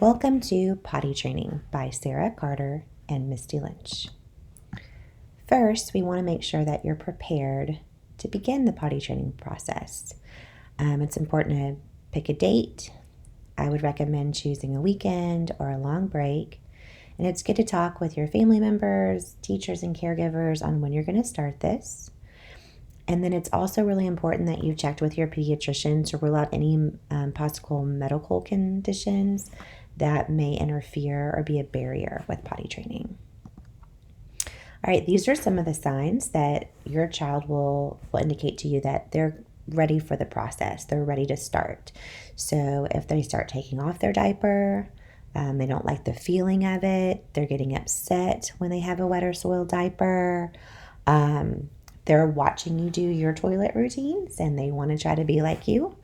Welcome to Potty Training by Sarah Carter and Misty Lynch. First, we want to make sure that you're prepared to begin the potty training process. It's important to pick a date. I would recommend choosing a weekend or a long break. And it's good to talk with your family members, teachers, and caregivers on when you're going to start this. And then it's also really important that you've checked with your pediatrician to rule out any possible medical conditions that may interfere or be a barrier with potty training. All right, these are some of the signs that your child will indicate to you that they're ready for the process. They're ready to start. So if they start taking off their diaper, they don't like the feeling of it, they're getting upset when they have a wet or soiled diaper, they're watching you do your toilet routines and they want to try to be like you.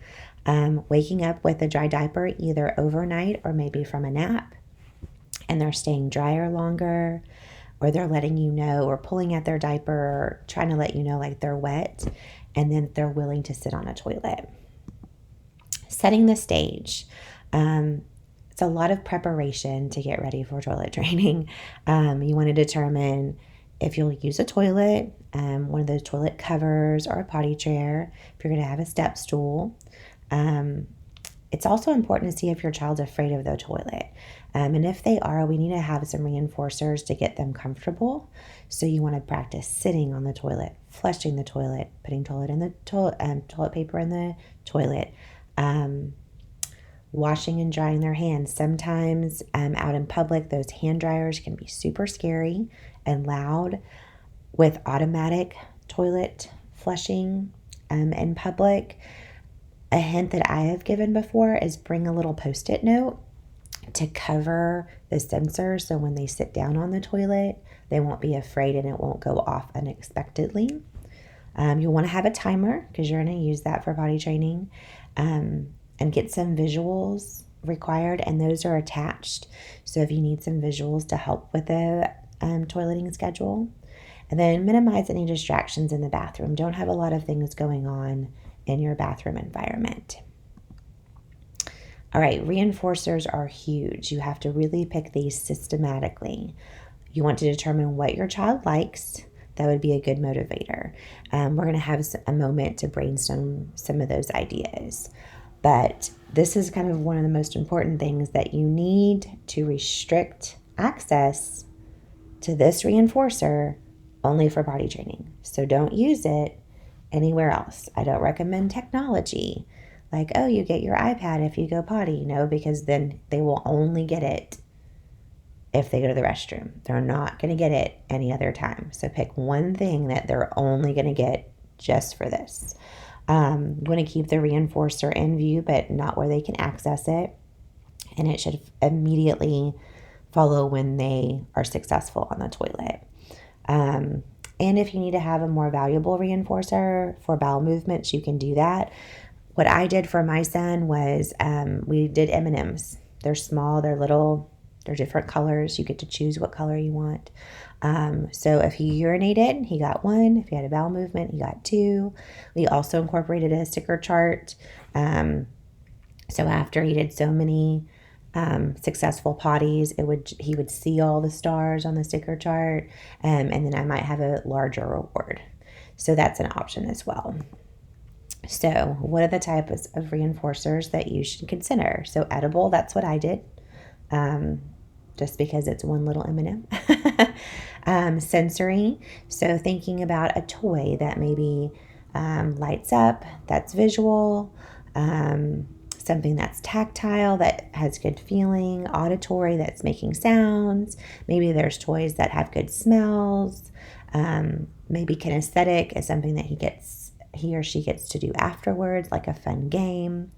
Waking up with a dry diaper either overnight or maybe from a nap, and they're staying drier longer, or they're letting you know or pulling at their diaper or trying to let you know like they're wet, and then they're willing to sit on a toilet. Setting the stage. It's a lot of preparation to get ready for toilet training. You want to determine if you'll use a toilet, one of those toilet covers or a potty chair, if you're going to have a step stool. It's also important to see if your child's afraid of the toilet. And if they are, we need to have some reinforcers to get them comfortable. So you want to practice sitting on the toilet, flushing the toilet, putting toilet paper in the toilet, washing and drying their hands. Sometimes out in public, those hand dryers can be super scary and loud. With automatic toilet flushing in public, a hint that I have given before is bring a little Post-it note to cover the sensor so when they sit down on the toilet, they won't be afraid and it won't go off unexpectedly. You'll want to have a timer because you're going to use that for potty training, and get some visuals required, and those are attached. So if you need some visuals to help with the toileting schedule. And then minimize any distractions in the bathroom. Don't have a lot of things going on in your bathroom environment. All right, reinforcers are huge. You have to really pick these systematically. You want to determine what your child likes. That would be a good motivator. We're going to have a moment to brainstorm some of those ideas. But this is kind of one of the most important things, that you need to restrict access to this reinforcer only for potty training. So don't use it anywhere else. I don't recommend technology like, oh, you get your iPad if you go potty. No, because then they will only get it if they go to the restroom. They're not going to get it any other time. So pick one thing that they're only going to get just for this. You want to keep the reinforcer in view, but not where they can access it. And it should immediately follow when they are successful on the toilet. And if you need to have a more valuable reinforcer for bowel movements, you can do that. What I did for my son was we did M&Ms. They're small, they're little, they're different colors. You get to choose what color you want. So if he urinated, he got 1. If he had a bowel movement, he got 2. We also incorporated a sticker chart. So after he did so many successful potties, he would see all the stars on the sticker chart, and then I might have a larger reward. So that's an option as well. So what are the types of reinforcers that you should consider? So edible, that's what I did, just because it's one little M&M. Sensory, so thinking about a toy that maybe lights up, that's visual, something that's tactile, that has good feeling, auditory, that's making sounds. Maybe there's toys that have good smells. Maybe kinesthetic is something that he or she gets to do afterwards, like a fun game.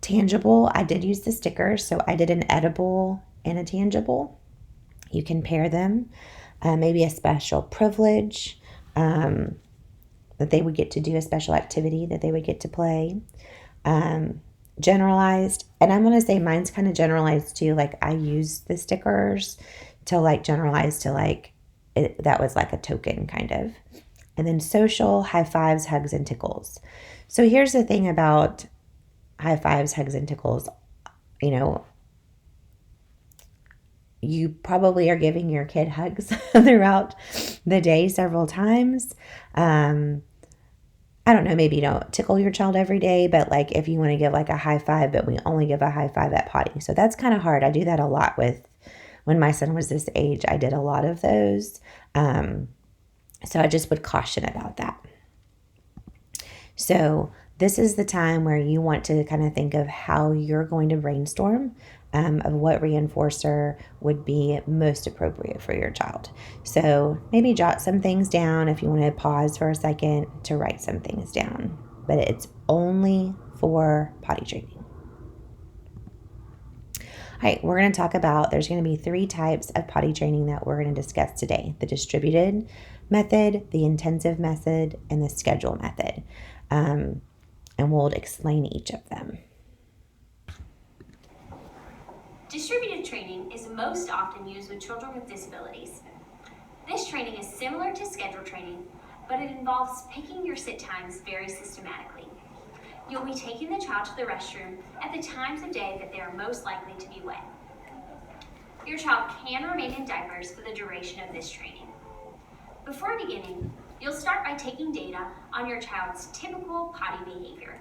Tangible, I did use the stickers, so I did an edible and a tangible. You can pair them. Maybe a special privilege, that they would get to do, a special activity that they would get to play. Generalized, and I'm going to say mine's kind of generalized too. Like I use the stickers to like generalize to like it, that was like a token kind of. And then social, high fives, hugs, and tickles. So here's the thing about high fives, hugs, and tickles. You know, You probably are giving your kid hugs throughout the day several times. I don't know, maybe you don't tickle your child every day, but like if you want to give like a high five, but we only give a high five at potty. So that's kind of hard. I do that a lot with when my son was this age. I did a lot of those. So I just would caution about that. So this is the time where you want to kind of think of how you're going to brainstorm of what reinforcer would be most appropriate for your child. So maybe jot some things down if you want to pause for a second to write some things down, but it's only for potty training. All right, we're going to talk about, there's going to be 3 types of potty training that we're going to discuss today: the distributed method, the intensive method, and the schedule method. And we'll explain each of them. Distributed training is most often used with children with disabilities. This training is similar to scheduled training, but it involves picking your sit times very systematically. You'll be taking the child to the restroom at the times of day that they are most likely to be wet. Your child can remain in diapers for the duration of this training. Before beginning, you'll start by taking data on your child's typical potty behavior.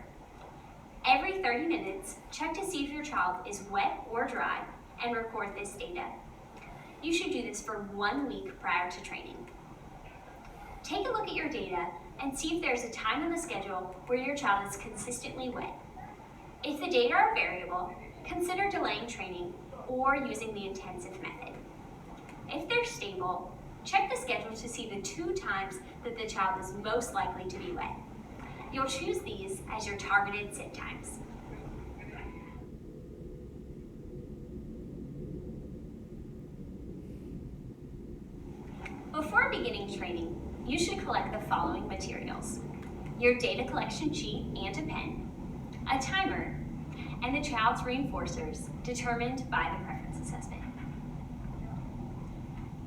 Every 30 minutes, check to see if your child is wet or dry and record this data. You should do this for 1 week prior to training. Take a look at your data and see if there's a time on the schedule where your child is consistently wet. If the data are variable, consider delaying training or using the intensive method. If they're stable, check the schedule to see the 2 times that the child is most likely to be wet. You'll choose these as your targeted sit times. Before beginning training, you should collect the following materials: your data collection sheet and a pen, a timer, and the child's reinforcers determined by the preference assessment.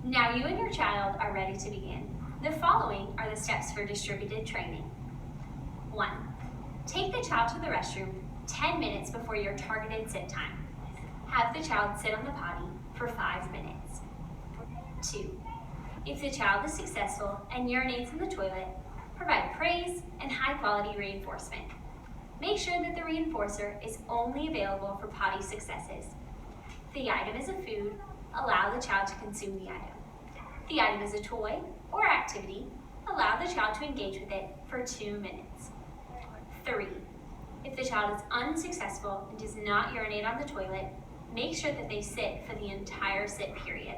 Now you and your child are ready to begin. The following are the steps for distributed training. 1. Take the child to the restroom 10 minutes before your targeted sit time. Have the child sit on the potty for 5 minutes. 2. If the child is successful and urinates in the toilet, provide praise and high-quality reinforcement. Make sure that the reinforcer is only available for potty successes. If the item is a food, allow the child to consume the item. If the item is a toy or activity, allow the child to engage with it for 2 minutes. 3. If the child is unsuccessful and does not urinate on the toilet, make sure that they sit for the entire sit period.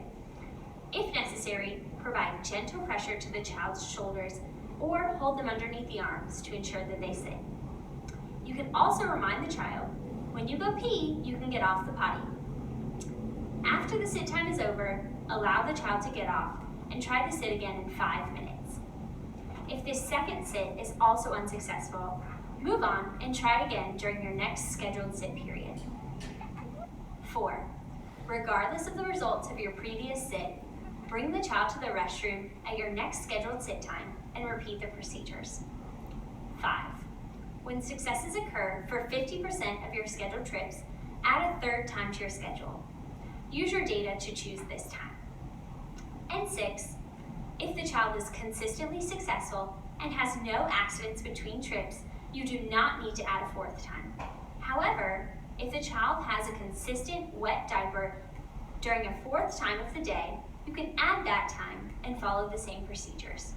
If necessary, provide gentle pressure to the child's shoulders or hold them underneath the arms to ensure that they sit. You can also remind the child, when you go pee, you can get off the potty. After the sit time is over, allow the child to get off and try to sit again in 5 minutes. If this second sit is also unsuccessful, move on and try again during your next scheduled sit period. 4. Regardless of the results of your previous sit, bring the child to the restroom at your next scheduled sit time and repeat the procedures. 5. When successes occur for 50% of your scheduled trips, add a 3rd time to your schedule. Use your data to choose this time. And 6. If the child is consistently successful and has no accidents between trips, you do not need to add a 4th time. However, if the child has a consistent wet diaper during a 4th time of the day, you can add that time and follow the same procedures.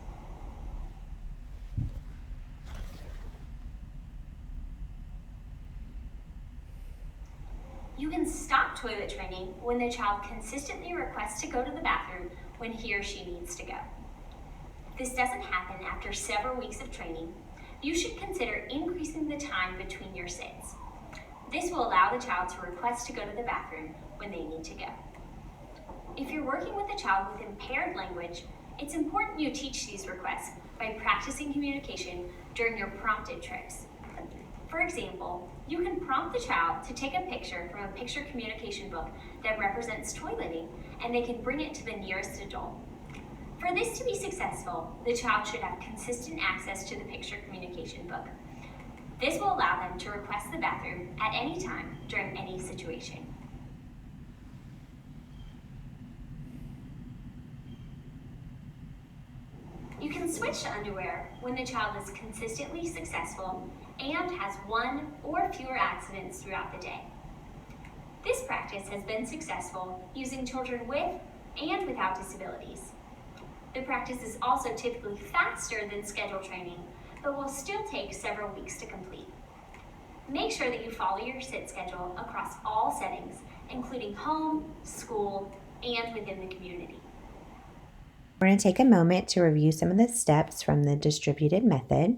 You can stop toilet training when the child consistently requests to go to the bathroom when he or she needs to go. If this doesn't happen after several weeks of training, you should consider increasing the time between your sits. This will allow the child to request to go to the bathroom when they need to go. If you're working with a child with impaired language, it's important you teach these requests by practicing communication during your prompted trips. For example, you can prompt the child to take a picture from a picture communication book that represents toileting, and they can bring it to the nearest adult. For this to be successful, the child should have consistent access to the picture communication book. This will allow them to request the bathroom at any time during any situation. switch to underwear when the child is consistently successful and has one or fewer accidents throughout the day. This practice has been successful using children with and without disabilities. The practice is also typically faster than scheduled training, but will still take several weeks to complete. Make sure that you follow your sit schedule across all settings, including home, school, and within the community. We're going to take a moment to review some of the steps from the distributed method.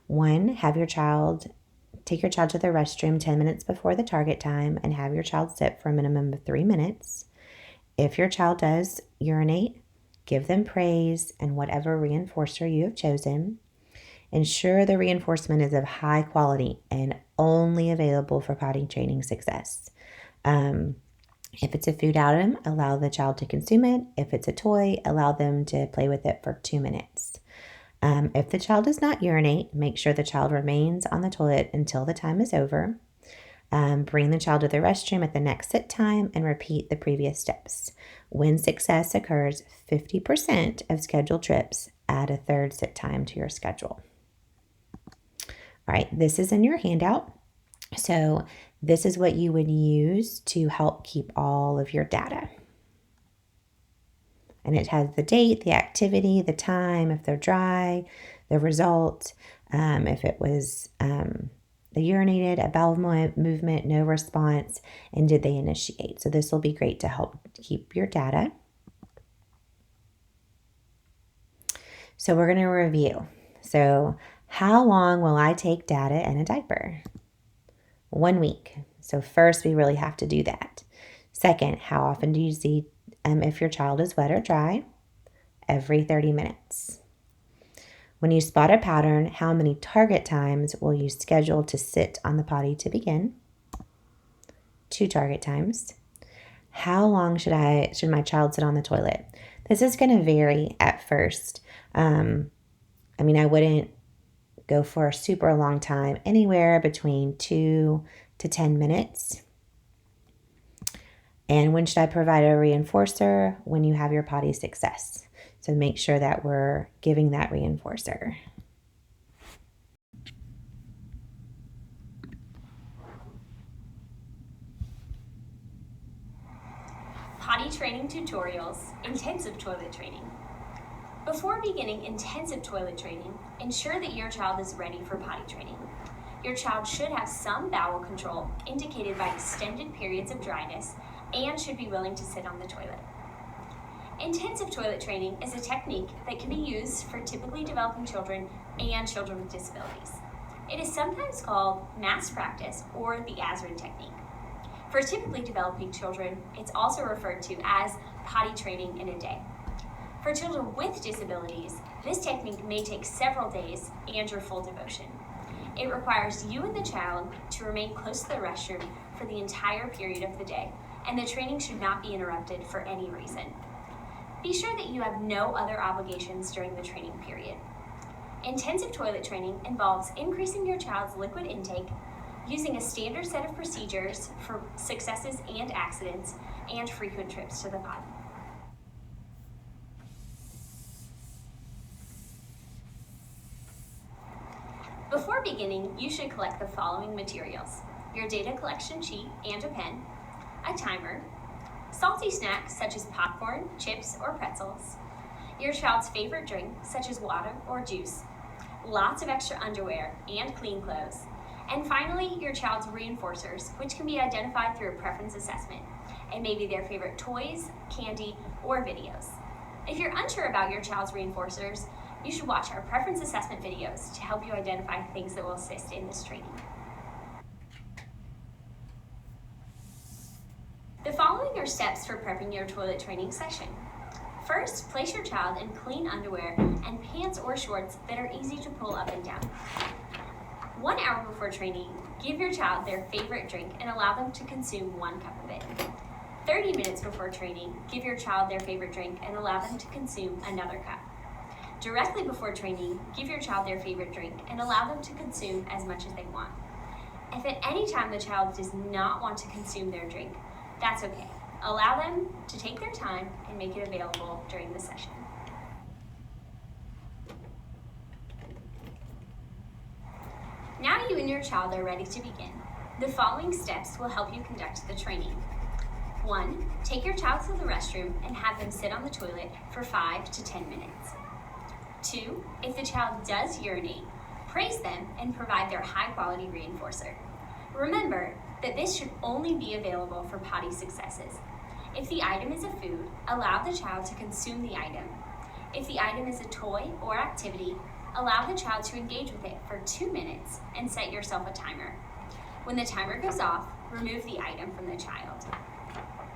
1, take your child to the restroom 10 minutes before the target time and have your child sit for a minimum of 3 minutes. If your child does urinate, give them praise and whatever reinforcer you have chosen. Ensure the reinforcement is of high quality and only available for potty training success. If it's a food item, allow the child to consume it. If it's a toy, allow them to play with it for 2 minutes. If the child does not urinate, make sure the child remains on the toilet until the time is over. Bring the child to the restroom at the next sit time and repeat the previous steps. When success occurs, 50% of scheduled trips, add a third sit time to your schedule. All right, this is in your handout. So this is what you would use to help keep all of your data. And it has the date, the activity, the time, if they're dry, the result, if it was they urinated, a bowel movement, no response, and did they initiate. So this will be great to help keep your data. So we're going to review. So how long will I take data in a diaper? 1 week. So first, we really have to do that. Second, how often do you see if your child is wet or dry? Every 30 minutes. When you spot a pattern, how many target times will you schedule to sit on the potty to begin? 2 target times. How long should my child sit on the toilet? This is going to vary at first. I wouldn't go for a super long time, anywhere between 2 to 10 minutes. And when should I provide a reinforcer? When you have your potty success. So make sure that we're giving that reinforcer. Potty training tutorials, intensive toilet training. Before beginning intensive toilet training, ensure that your child is ready for potty training. Your child should have some bowel control indicated by extended periods of dryness and should be willing to sit on the toilet. Intensive toilet training is a technique that can be used for typically developing children and children with disabilities. It is sometimes called mass practice or the ASRID technique. For typically developing children, it's also referred to as potty training in a day. For children with disabilities, this technique may take several days and your full devotion. It requires you and the child to remain close to the restroom for the entire period of the day, and the training should not be interrupted for any reason. Be sure that you have no other obligations during the training period. Intensive toilet training involves increasing your child's liquid intake, using a standard set of procedures for successes and accidents, and frequent trips to the potty. Before beginning, you should collect the following materials: your data collection sheet and a pen, a timer, salty snacks such as popcorn, chips, or pretzels, your child's favorite drink such as water or juice, lots of extra underwear and clean clothes, and finally, your child's reinforcers, which can be identified through a preference assessment. It may be their favorite toys, candy, or videos. If you're unsure about your child's reinforcers, you should watch our preference assessment videos to help you identify things that will assist in this training. The following are steps for prepping your toilet training session. First, place your child in clean underwear and pants or shorts that are easy to pull up and down. 1 hour before training, give your child their favorite drink and allow them to consume 1 cup of it. 30 minutes before training, give your child their favorite drink and allow them to consume another cup. Directly before training, give your child their favorite drink and allow them to consume as much as they want. If at any time the child does not want to consume their drink, that's okay. Allow them to take their time and make it available during the session. Now you and your child are ready to begin. The following steps will help you conduct the training. 1. Take your child to the restroom and have them sit on the toilet for 5 to 10 minutes. 2. If the child does urinate, praise them and provide their high-quality reinforcer. Remember that this should only be available for potty successes. If the item is a food, allow the child to consume the item. If the item is a toy or activity, allow the child to engage with it for 2 minutes and set yourself a timer. When the timer goes off, remove the item from the child.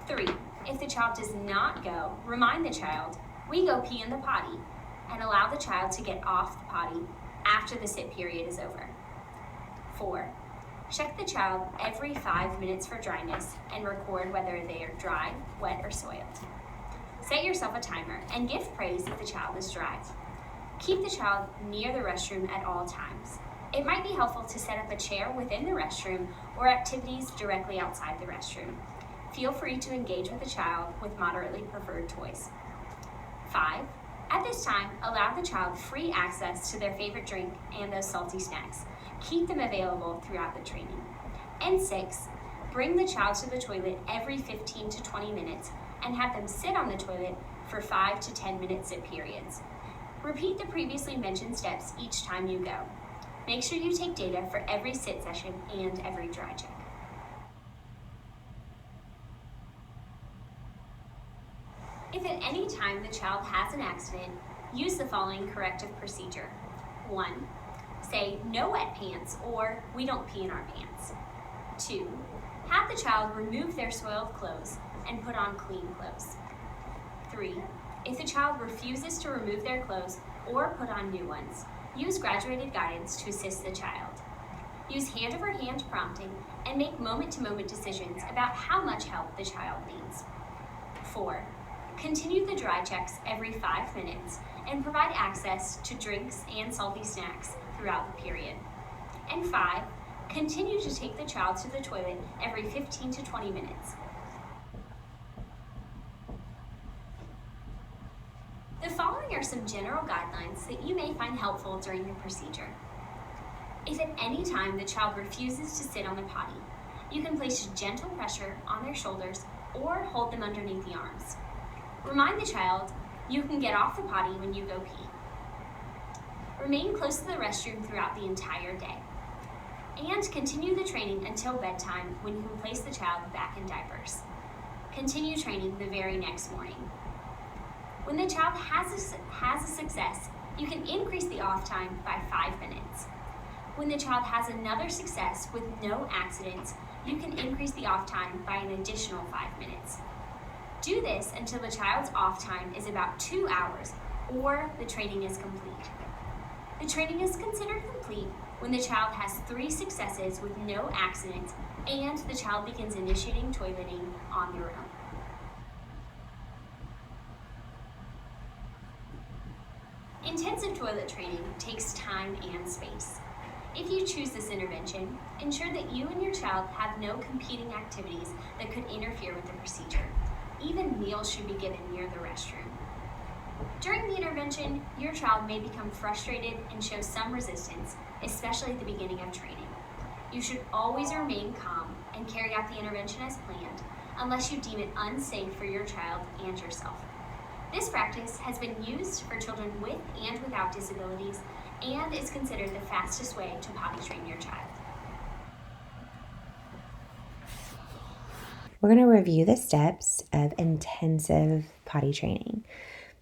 3. If the child does not go, remind the child, "We go pee in the potty," and allow the child to get off the potty after the sit period is over. 4. Check the child every 5 minutes for dryness and record whether they are dry, wet, or soiled. Set yourself a timer and give praise if the child is dry. Keep the child near the restroom at all times. It might be helpful to set up a chair within the restroom or activities directly outside the restroom. Feel free to engage with the child with moderately preferred toys. 5. At this time, allow the child free access to their favorite drink and those salty snacks. Keep them available throughout the training. And 6. Bring the child to the toilet every 15 to 20 minutes and have them sit on the toilet for 5 to 10 minute sit periods. Repeat the previously mentioned steps each time you go. Make sure you take data for every sit session and every dry check. If at any time the child has an accident, use the following corrective procedure. 1. Say "no wet pants" or "we don't pee in our pants." 2. Have the child remove their soiled clothes and put on clean clothes. 3. If the child refuses to remove their clothes or put on new ones, use graduated guidance to assist the child. Use hand-over-hand prompting and make moment-to-moment decisions about how much help the child needs. 4. Continue the dry checks every 5 minutes and provide access to drinks and salty snacks throughout the period. And 5. Continue to take the child to the toilet every 15 to 20 minutes. The following are some general guidelines that you may find helpful during the procedure. If at any time the child refuses to sit on the potty, you can place gentle pressure on their shoulders or hold them underneath the arms. Remind the child you can get off the potty when you go pee. Remain close to the restroom throughout the entire day. And continue the training until bedtime when you can place the child back in diapers. Continue training the very next morning. When the child has a success, you can increase the off time by 5 minutes. When the child has another success with no accidents, you can increase the off time by an additional 5 minutes. Do this until the child's off time is about 2 hours or the training is complete. The training is considered complete when the child has 3 successes with no accidents and the child begins initiating toileting on their own. Intensive toilet training takes time and space. If you choose this intervention, ensure that you and your child have no competing activities that could interfere with the procedure. Even meals should be given near the restroom. During the intervention, your child may become frustrated and show some resistance, especially at the beginning of training. You should always remain calm and carry out the intervention as planned, unless you deem it unsafe for your child and yourself. This practice has been used for children with and without disabilities and is considered the fastest way to potty train your child. We're going to review the steps of intensive potty training.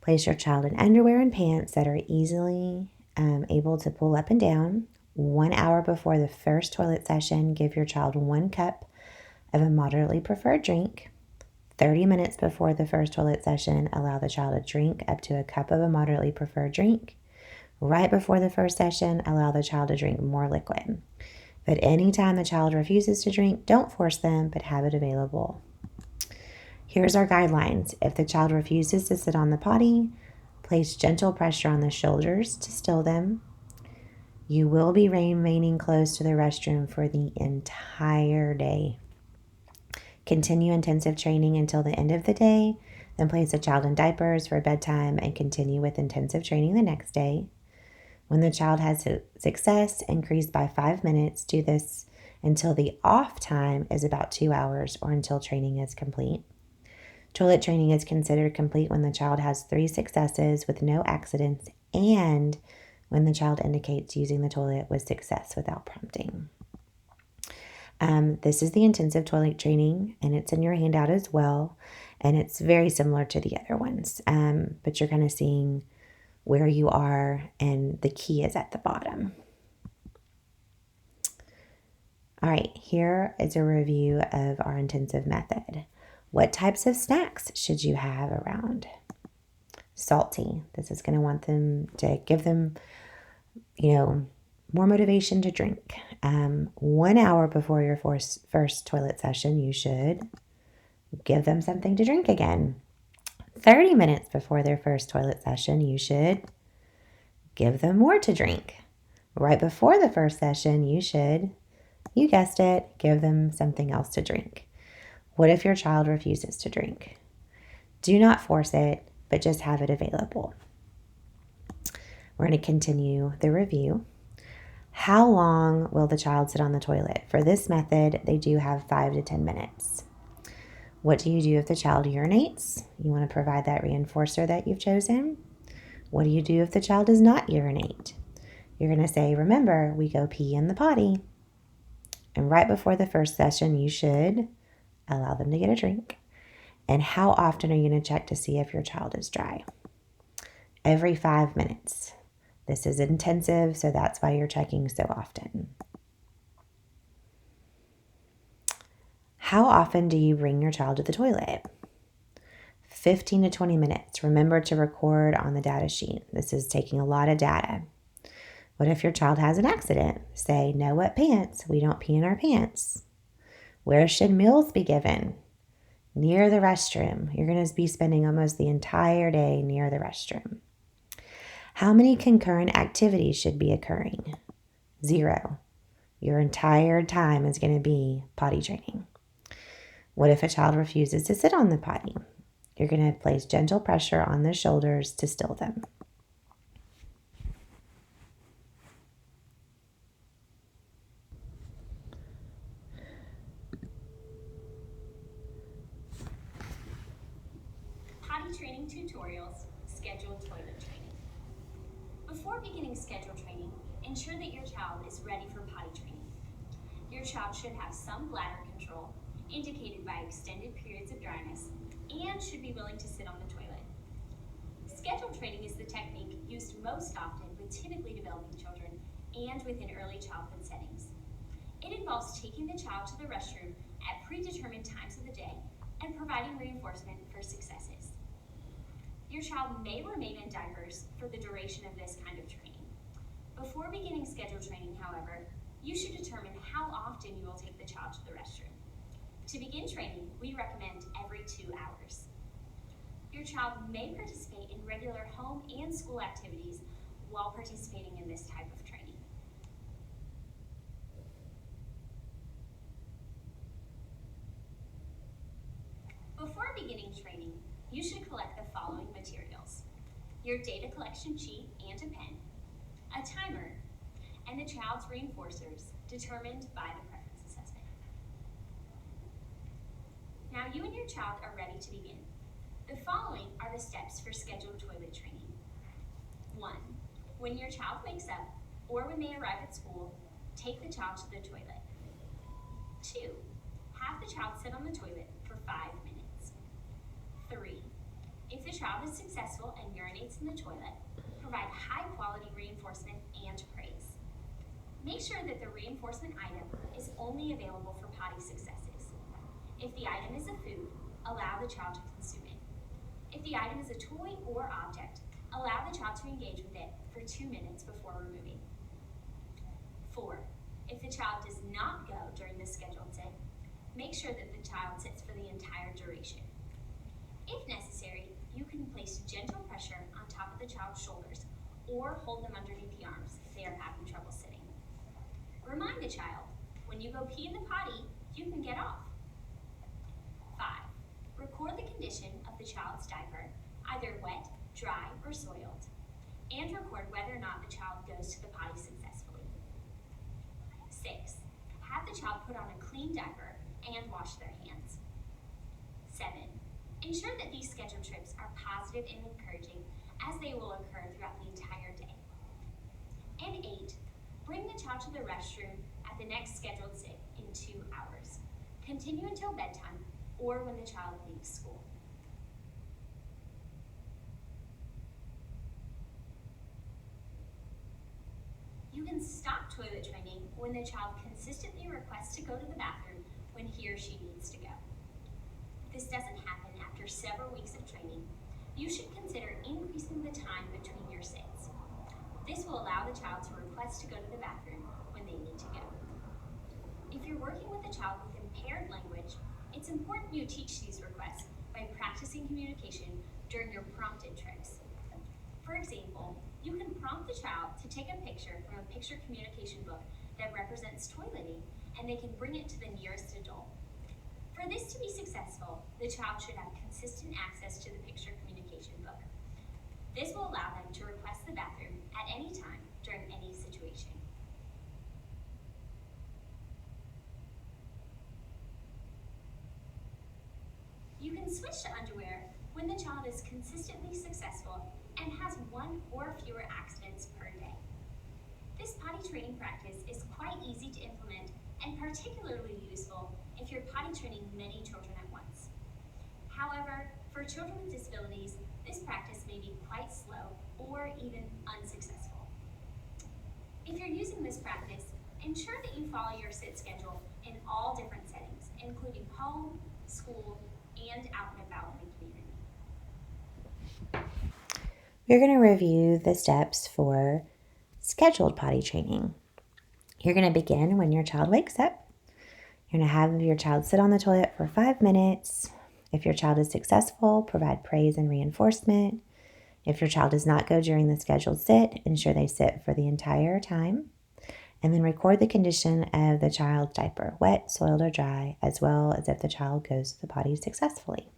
Place your child in underwear and pants that are easily able to pull up and down. 1 hour before the first toilet session, give your child 1 cup of a moderately preferred drink. 30 minutes before the first toilet session, allow the child to drink up to a cup of a moderately preferred drink. Right before the first session, allow the child to drink more liquid. But anytime the child refuses to drink, don't force them, but have it available. Here's our guidelines. If the child refuses to sit on the potty, place gentle pressure on the shoulders to still them. You will be remaining close to the restroom for the entire day. Continue intensive training until the end of the day, then place the child in diapers for bedtime and continue with intensive training the next day. When the child has success, increase by 5 minutes. Do this until the off time is about 2 hours or until training is complete. Toilet training is considered complete when the child has 3 successes with no accidents and when the child indicates using the toilet with success without prompting. This is the intensive toilet training, and it's in your handout as well, and it's very similar to the other ones, but you're kind of seeing where you are, and the key is at the bottom. All right, here is a review of our intensive method. What types of snacks should you have around? Salty. This is going to want them to give them, more motivation to drink. 1 hour before your first toilet session, you should give them something to drink again. 30 minutes before their first toilet session, you should give them more to drink. Right before the first session, you should, you guessed it, give them something else to drink. What if your child refuses to drink? Do not force it, but just have it available. We're going to continue the review. How long will the child sit on the toilet? For this method, they do have 5 to 10 minutes. What do you do if the child urinates? You want to provide that reinforcer that you've chosen. What do you do if the child does not urinate? You're going to say, remember, we go pee in the potty. And right before the first session, you should allow them to get a drink. And how often are you going to check to see if your child is dry? Every 5 minutes. This is intensive, so that's why you're checking so often. How often do you bring your child to the toilet? 15 to 20 minutes. Remember to record on the data sheet. This is taking a lot of data. What if your child has an accident? Say, no wet pants. We don't pee in our pants. Where should meals be given? Near the restroom. You're going to be spending almost the entire day near the restroom. How many concurrent activities should be occurring? 0. Your entire time is going to be potty training. What if a child refuses to sit on the potty? You're going to place gentle pressure on the shoulders to still them. Potty training tutorials, scheduled toilet training. Before beginning scheduled training, ensure that your child is ready for potty training. Your child should have some bladder control, indicated by extended periods of dryness, and should be willing to sit on the toilet. Scheduled training is the technique used most often with typically developing children and within early childhood settings. It involves taking the child to the restroom at predetermined times of the day and providing reinforcement for successes. Your child may remain in diapers for the duration of this kind of training. Before beginning scheduled training, however, you should determine how often you will take the child to the restroom. To begin training, we recommend every 2 hours. Your child may participate in regular home and school activities while participating in this type of training. Before beginning training, you should collect the following materials: your data collection sheet and a pen, a timer, and the child's reinforcers determined by the preference assessment. Now you and your child are ready to begin. The following are the steps for scheduled toilet training. 1. When your child wakes up or when they arrive at school, take the child to the toilet. 2. Have the child sit on the toilet for 5 minutes. 3. If the child is successful and urinates in the toilet, provide high-quality reinforcement and praise. Make sure that the reinforcement item is only available for potty successes. If the item is a food, allow the child to consume it. If the item is a toy or object, allow the child to engage with it for 2 minutes before removing. 4. If the child does not go during the scheduled sit, make sure that the child sits for the entire duration. If necessary, you can place gentle pressure on top of the child's shoulders or hold them underneath the arms if they are having trouble sitting. Remind the child, when you go pee in the potty, you can get off. 5. Record the condition of the child's diaper, either wet, dry, or soiled. and record whether or not the child goes to the potty successfully. 6. Have the child put on a clean diaper and wash their hands. 7. Ensure that these scheduled trips are positive and encouraging, as they will occur throughout the entire day. And 8. Bring the child to the restroom at the next scheduled sit in 2 hours. Continue until bedtime or when the child leaves school. You can stop toilet training when the child consistently requests to go to the bathroom when he or she needs to go. If this doesn't happen after several weeks of training, you should consider increasing the time between your sits. This will allow the child to request to go to the bathroom when they need to go. If you're working with a child with impaired language, it's important you teach these requests by practicing communication during your prompted trips. For example, you can prompt the child to take a picture from a picture communication book that represents toileting, and they can bring it to the nearest adult. For this to be successful, the child should have consistent access to the picture communication book. This will allow them to request the bathroom at any time during any situation. You can switch to underwear when the child is consistently successful and has 1 or fewer accidents per day. This potty training practice is quite easy to implement and particularly useful if you're potty training many children at once. However, for children with disabilities, this practice may be quite slow or even unsuccessful. If you're using this practice, ensure that you follow your sit schedule in all different settings, including home, school, and out and about in the community. We're going to review the steps for scheduled potty training. You're going to begin when your child wakes up. You're going to have your child sit on the toilet for 5 minutes. If your child is successful, provide praise and reinforcement. If your child does not go during the scheduled sit, ensure they sit for the entire time. And then record the condition of the child's diaper, wet, soiled, or dry, as well as if the child goes to the potty successfully.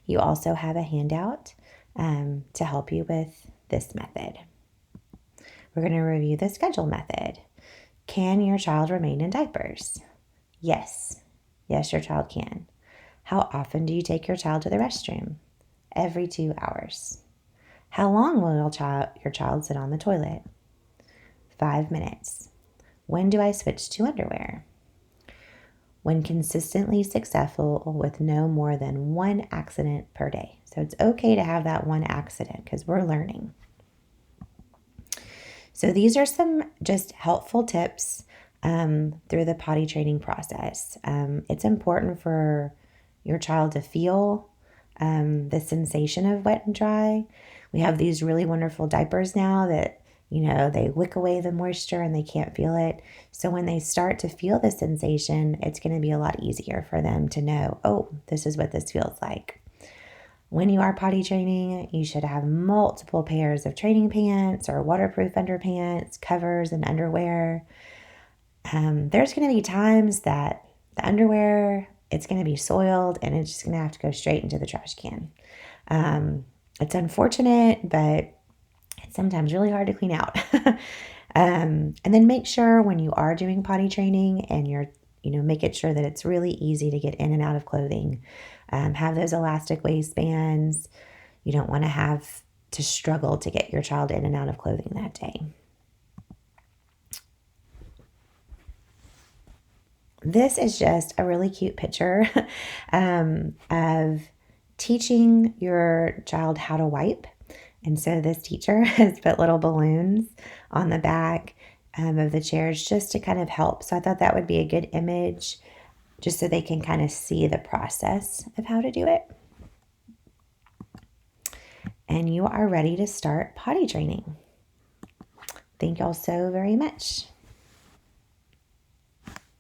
You also have a handout to help you with this method. We're going to review the schedule method. Can your child remain in diapers? Yes. Yes, your child can. How often do you take your child to the restroom? Every 2 hours. How long will your child sit on the toilet? 5 minutes. When do I switch to underwear? When consistently successful with no more than 1 accident per day. So it's okay to have that 1 accident because we're learning. So these are some just helpful tips through the potty training process. It's important for your child to feel the sensation of wet and dry. We have these really wonderful diapers now that, they wick away the moisture and they can't feel it. So when they start to feel the sensation, it's going to be a lot easier for them to know, oh, this is what this feels like. When you are potty training, you should have multiple pairs of training pants or waterproof underpants, covers, and underwear. There's going to be times that the underwear, it's going to be soiled and it's just going to have to go straight into the trash can. It's unfortunate, but it's sometimes really hard to clean out. And then make sure when you are doing potty training and you're, make it sure that it's really easy to get in and out of clothing. Have those elastic waistbands. You don't want to have to struggle to get your child in and out of clothing that day. This is just a really cute picture of teaching your child how to wipe. And so this teacher has put little balloons on the back of the chairs just to kind of help. So I thought that would be a good image just so they can kind of see the process of how to do it. And you are ready to start potty training. Thank y'all so very much.